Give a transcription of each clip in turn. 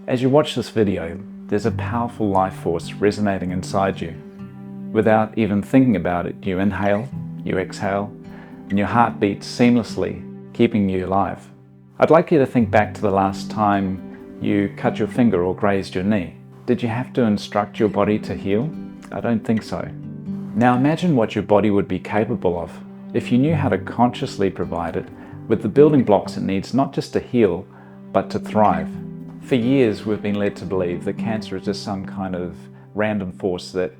As you watch this video, there's a powerful life force resonating inside you. Without even thinking about it, you inhale, you exhale, and your heart beats seamlessly, keeping you alive. I'd like you to think back to the last time you cut your finger or grazed your knee. Did you have to instruct your body to heal? I don't think so. Now imagine what your body would be capable of if you knew how to consciously provide it with the building blocks it needs, not just to heal, but to thrive. For years we've been led to believe that cancer is just some kind of random force that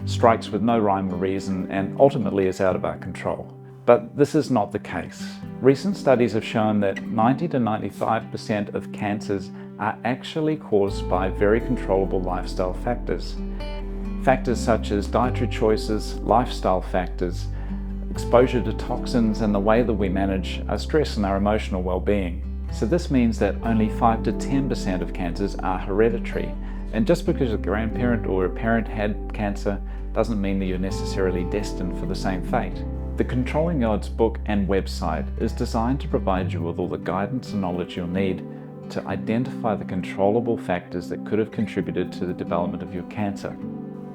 strikes with no rhyme or reason and ultimately is out of our control. But this is not the case. Recent studies have shown that 90 to 95% of cancers are actually caused by very controllable lifestyle factors. Factors such as dietary choices, lifestyle factors, exposure to toxins, and the way that we manage our stress and our emotional well-being. So this means that only 5 to 10% of cancers are hereditary. And just because a grandparent or a parent had cancer doesn't mean that you're necessarily destined for the same fate. The Controlling the Odds book and website is designed to provide you with all the guidance and knowledge you'll need to identify the controllable factors that could have contributed to the development of your cancer.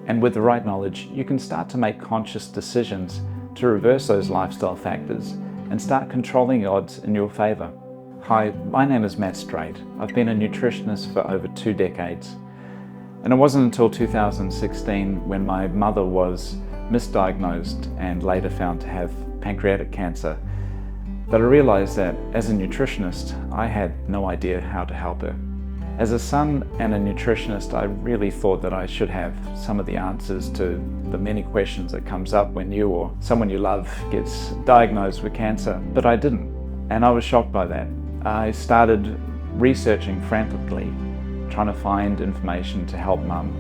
And with the right knowledge, you can start to make conscious decisions to reverse those lifestyle factors and start controlling the odds in your favor. Hi, my name is Matt Straight. I've been a nutritionist for over 2 decades. And it wasn't until 2016 when my mother was misdiagnosed and later found to have pancreatic cancer that I realized that as a nutritionist, I had no idea how to help her. As a son and a nutritionist, I really thought that I should have some of the answers to the many questions that comes up when you or someone you love gets diagnosed with cancer, but I didn't. And I was shocked by that. I started researching frantically, trying to find information to help Mum,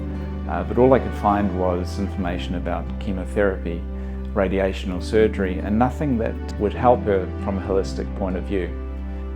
but all I could find was information about chemotherapy, radiation or surgery, and nothing that would help her from a holistic point of view.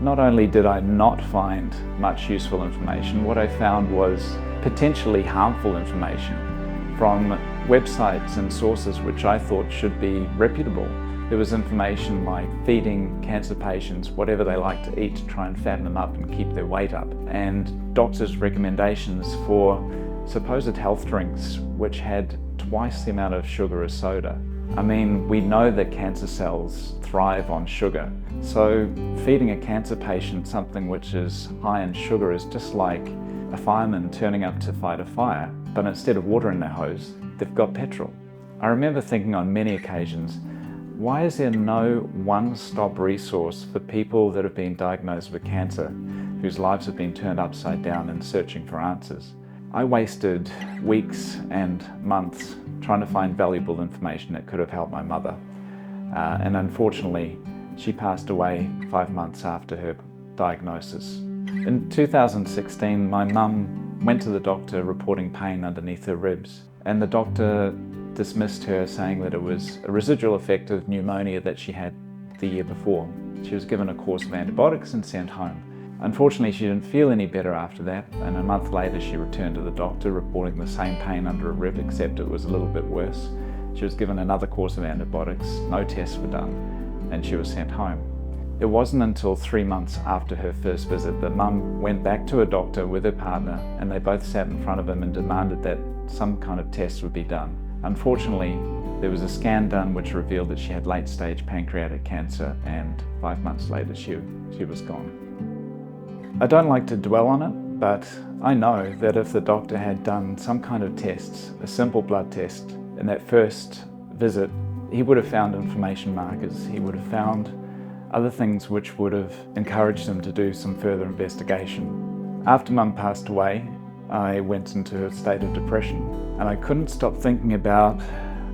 Not only did I not find much useful information, what I found was potentially harmful information from websites and sources which I thought should be reputable. There was information like feeding cancer patients whatever they like to eat to try and fatten them up and keep their weight up, and doctors' recommendations for supposed health drinks which had twice the amount of sugar as soda. I mean, we know that cancer cells thrive on sugar, so feeding a cancer patient something which is high in sugar is just like a fireman turning up to fight a fire, but instead of water in their hose, they've got petrol. I remember thinking on many occasions, why is there no one-stop resource for people that have been diagnosed with cancer, whose lives have been turned upside down and searching for answers? I wasted weeks and months trying to find valuable information that could have helped my mother. And unfortunately, she passed away 5 months after her diagnosis. In 2016, my mum went to the doctor reporting pain underneath her ribs, and the doctor dismissed her, saying that it was a residual effect of pneumonia that she had the year before. She was given a course of antibiotics and sent home. Unfortunately, she didn't feel any better after that, and a month later she returned to the doctor reporting the same pain under her rib, except it was a little bit worse. She was given another course of antibiotics, no tests were done, and she was sent home. It wasn't until 3 months after her first visit that Mum went back to her doctor with her partner, and they both sat in front of him and demanded that some kind of test would be done. Unfortunately, there was a scan done which revealed that she had late-stage pancreatic cancer, and 5 months later she was gone. I don't like to dwell on it, but I know that if the doctor had done some kind of tests, a simple blood test, in that first visit, he would have found inflammation markers. He would have found other things which would have encouraged him to do some further investigation. After Mum passed away, I went into a state of depression, and I couldn't stop thinking about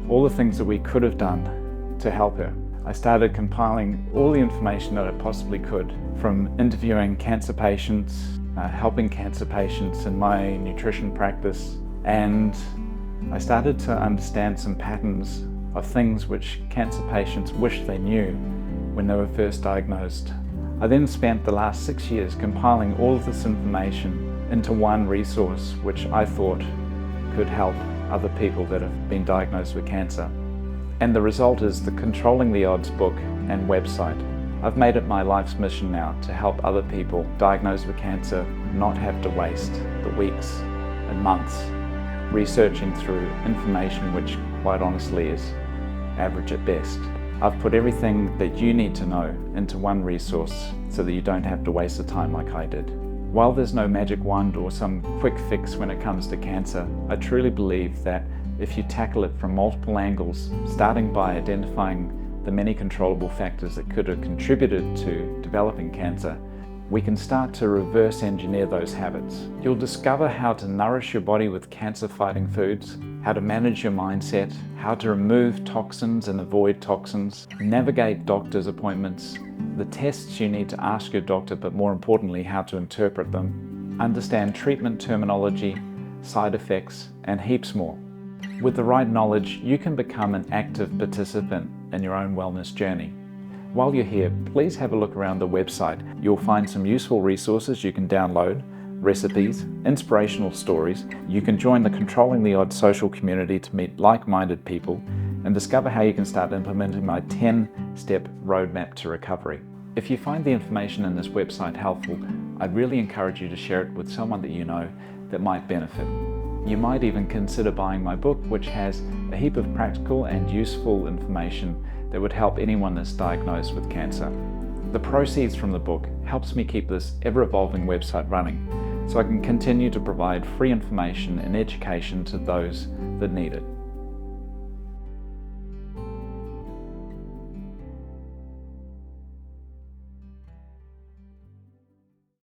all the things that we could have done to help her. I started compiling all the information that I possibly could, from interviewing cancer patients, helping cancer patients in my nutrition practice, and I started to understand some patterns of things which cancer patients wish they knew when they were first diagnosed. I then spent the last 6 years compiling all of this information into one resource which I thought could help other people that have been diagnosed with cancer. And the result is the Controlling the Odds book and website. I've made it my life's mission now to help other people diagnosed with cancer not have to waste the weeks and months researching through information which quite honestly is average at best. I've put everything that you need to know into one resource so that you don't have to waste the time like I did. While there's no magic wand or some quick fix when it comes to cancer, I truly believe that if you tackle it from multiple angles, starting by identifying the many controllable factors that could have contributed to developing cancer, we can start to reverse engineer those habits. You'll discover how to nourish your body with cancer-fighting foods, how to manage your mindset, how to remove toxins and avoid toxins, navigate doctor's appointments, the tests you need to ask your doctor, but more importantly, how to interpret them, understand treatment terminology, side effects, and heaps more. With the right knowledge, you can become an active participant in your own wellness journey. While you're here, please have a look around the website. You'll find some useful resources you can download, recipes, inspirational stories. You can join the Controlling the Odds social community to meet like-minded people and discover how you can start implementing my 10-step roadmap to recovery. If you find the information in this website helpful, I'd really encourage you to share it with someone that you know that might benefit. You might even consider buying my book, which has a heap of practical and useful information that would help anyone that's diagnosed with cancer. The proceeds from the book helps me keep this ever-evolving website running, so I can continue to provide free information and education to those that need it.